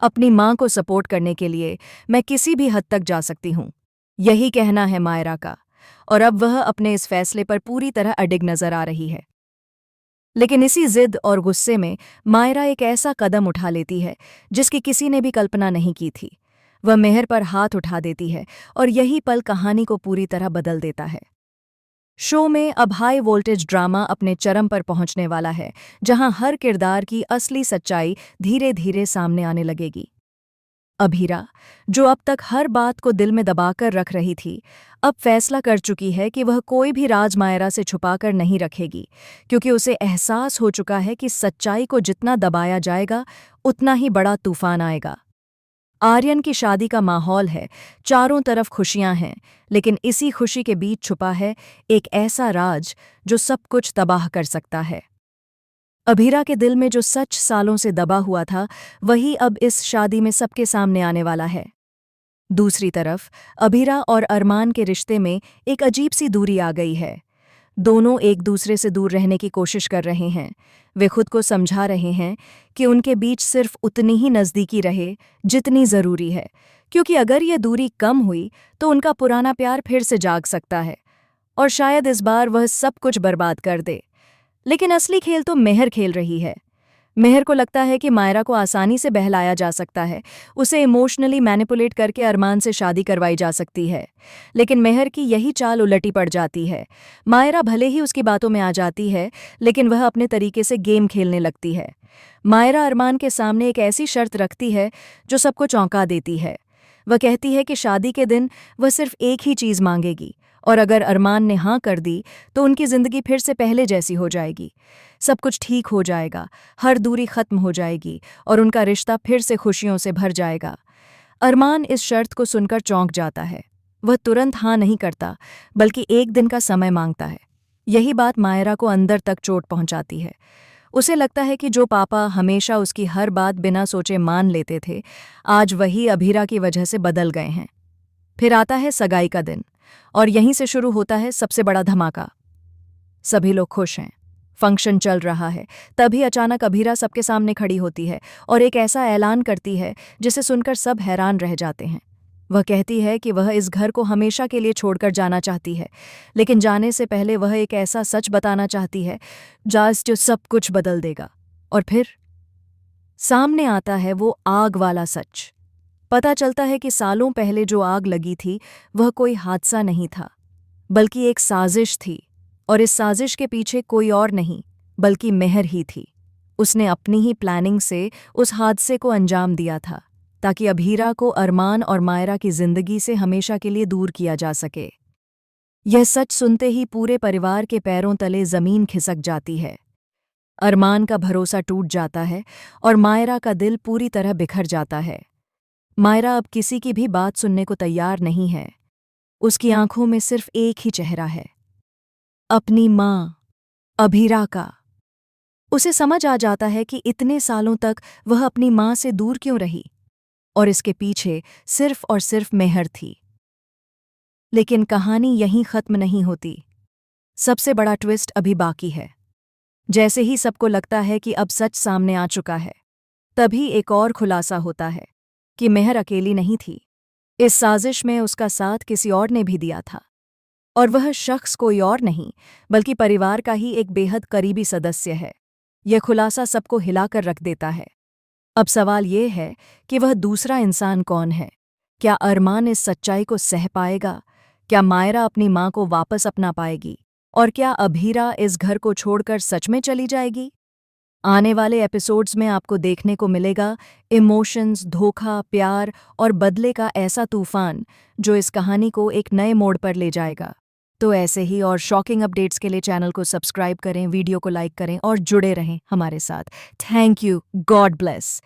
अपनी माँ को सपोर्ट करने के लिए मैं किसी भी हद तक जा सकती हूँ, यही कहना है मायरा का। और अब वह अपने इस फैसले पर पूरी तरह अडिग नजर आ रही है। लेकिन इसी जिद और गुस्से में मायरा एक ऐसा कदम उठा लेती है जिसकी किसी ने भी कल्पना नहीं की थी। वह मेहर पर हाथ उठा देती है और यही पल कहानी को पूरी तरह बदल देता है। शो में अब हाई वोल्टेज ड्रामा अपने चरम पर पहुंचने वाला है, जहां हर किरदार की असली सच्चाई धीरे धीरे सामने आने लगेगी। अभीरा, जो अब तक हर बात को दिल में दबाकर रख रही थी, अब फैसला कर चुकी है कि वह कोई भी राज मायरा से छुपाकर नहीं रखेगी, क्योंकि उसे एहसास हो चुका है कि सच्चाई को जितना दबाया जाएगा उतना ही बड़ा तूफान आएगा। आर्यन की शादी का माहौल है, चारों तरफ खुशियां हैं, लेकिन इसी खुशी के बीच छुपा है एक ऐसा राज जो सब कुछ तबाह कर सकता है। अभीरा के दिल में जो सच सालों से दबा हुआ था, वही अब इस शादी में सबके सामने आने वाला है। दूसरी तरफ अभीरा और अरमान के रिश्ते में एक अजीब सी दूरी आ गई है। दोनों एक दूसरे से दूर रहने की कोशिश कर रहे हैं। वे खुद को समझा रहे हैं कि उनके बीच सिर्फ उतनी ही नज़दीकी रहे जितनी ज़रूरी है, क्योंकि अगर यह दूरी कम हुई तो उनका पुराना प्यार फिर से जाग सकता है और शायद इस बार वह सब कुछ बर्बाद कर दे। लेकिन असली खेल तो मेहर खेल रही है। मेहर को लगता है कि मायरा को आसानी से बहलाया जा सकता है, उसे इमोशनली मैनिपुलेट करके अरमान से शादी करवाई जा सकती है। लेकिन मेहर की यही चाल उलटी पड़ जाती है। मायरा भले ही उसकी बातों में आ जाती है, लेकिन वह अपने तरीके से गेम खेलने लगती है। मायरा अरमान के सामने एक ऐसी शर्त रखती है जो सबको चौंका देती है। वह कहती है कि शादी के दिन वह सिर्फ एक ही चीज़ मांगेगी, और अगर अरमान ने हाँ कर दी तो उनकी जिंदगी फिर से पहले जैसी हो जाएगी। सब कुछ ठीक हो जाएगा, हर दूरी खत्म हो जाएगी और उनका रिश्ता फिर से खुशियों से भर जाएगा। अरमान इस शर्त को सुनकर चौंक जाता है। वह तुरंत हाँ नहीं करता, बल्कि एक दिन का समय मांगता है। यही बात मायरा को अंदर तक चोट पहुंचाती है। उसे लगता है कि जो पापा हमेशा उसकी हर बात बिना सोचे मान लेते थे, आज वही अभीरा की वजह से बदल गए हैं। फिर आता है सगाई का दिन, और यहीं से शुरू होता है सबसे बड़ा धमाका। सभी लोग खुश हैं, फंक्शन चल रहा है, तभी अचानक अभीरा सबके सामने खड़ी होती है और एक ऐसा ऐलान करती है जिसे सुनकर सब हैरान रह जाते हैं। वह कहती है कि वह इस घर को हमेशा के लिए छोड़कर जाना चाहती है, लेकिन जाने से पहले वह एक ऐसा सच बताना चाहती है जो सब कुछ बदल देगा। और फिर सामने आता है वो आग वाला सच। पता चलता है कि सालों पहले जो आग लगी थी वह कोई हादसा नहीं था, बल्कि एक साजिश थी, और इस साजिश के पीछे कोई और नहीं बल्कि मेहर ही थी। उसने अपनी ही प्लानिंग से उस हादसे को अंजाम दिया था, ताकि अभीरा को अरमान और मायरा की जिंदगी से हमेशा के लिए दूर किया जा सके। यह सच सुनते ही पूरे परिवार के पैरों तले जमीन खिसक जाती है। अरमान का भरोसा टूट जाता है और मायरा का दिल पूरी तरह बिखर जाता है। मायरा अब किसी की भी बात सुनने को तैयार नहीं है। उसकी आंखों में सिर्फ एक ही चेहरा है, अपनी माँ अभीरा का। उसे समझ आ जाता है कि इतने सालों तक वह अपनी माँ से दूर क्यों रही, और इसके पीछे सिर्फ और सिर्फ मेहर थी। लेकिन कहानी यहीं खत्म नहीं होती। सबसे बड़ा ट्विस्ट अभी बाकी है। जैसे ही सबको लगता है कि अब सच सामने आ चुका है, तभी एक और खुलासा होता है कि मेहर अकेली नहीं थी। इस साजिश में उसका साथ किसी और ने भी दिया था, और वह शख्स कोई और नहीं बल्कि परिवार का ही एक बेहद करीबी सदस्य है। यह खुलासा सबको हिलाकर रख देता है। अब सवाल ये है कि वह दूसरा इंसान कौन है? क्या अरमान इस सच्चाई को सह पाएगा? क्या मायरा अपनी माँ को वापस अपना पाएगी? और क्या अभीरा इस घर को छोड़कर सच में चली जाएगी? आने वाले एपिसोड्स में आपको देखने को मिलेगा इमोशंस, धोखा, प्यार और बदले का ऐसा तूफान जो इस कहानी को एक नए मोड़ पर ले जाएगा। तो ऐसे ही और शॉकिंग अपडेट्स के लिए चैनल को सब्सक्राइब करें, वीडियो को लाइक करें और जुड़े रहें हमारे साथ। Thank you, God bless.